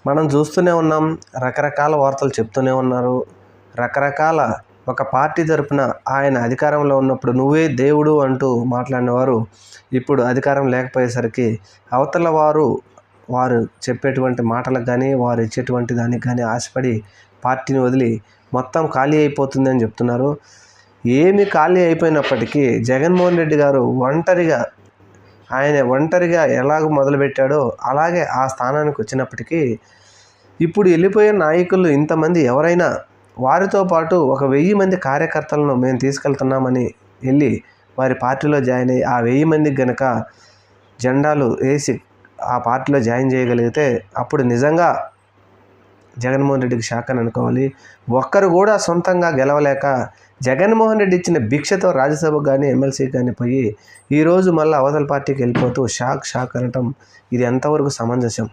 మనం చూస్తూనే ఉన్నాం, రకరకాల వార్తలు చెప్తూనే ఉన్నారు. రకరకాల ఒక పార్టీ తరపున ఆయన అధికారంలో ఉన్నప్పుడు నువ్వే దేవుడు అంటూ మాట్లాడినవారు ఇప్పుడు అధికారం లేకపోయేసరికి అవతల వారు చెప్పేటువంటి మాటలకు కానీ వారు ఇచ్చేటువంటి దానికి కానీ ఆశపడి పార్టీని వదిలి మొత్తం ఖాళీ అయిపోతుందని చెప్తున్నారు. ఏమి ఖాళీ అయిపోయినప్పటికీ జగన్మోహన్ రెడ్డి గారు ఒంటరిగా ఎలాగ మొదలుపెట్టాడో అలాగే ఆ స్థానానికి వచ్చినప్పటికీ ఇప్పుడు వెళ్ళిపోయే నాయకులు ఇంతమంది ఎవరైనా వారితో పాటు 1000 మంది కార్యకర్తలను మేము తీసుకెళ్తున్నామని వెళ్ళి వారి పార్టీలో జాయిన్ అయ్యి ఆ 1000 మందికి గనక జెండాలు వేసి ఆ పార్టీలో జాయిన్ చేయగలిగితే అప్పుడు నిజంగా జగన్మోహన్ రెడ్డికి షాక్ అని అనుకోవాలి. ఒక్కరు కూడా సొంతంగా గెలవలేక జగన్మోహన్ రెడ్డి ఇచ్చిన భిక్షతో రాజ్యసభకు కానీ ఎమ్మెల్సీకి కానీ పోయి ఈరోజు మళ్ళీ అవతల పార్టీకి వెళ్ళిపోతూ షాక్ అనటం ఇది ఎంతవరకు సమంజసం?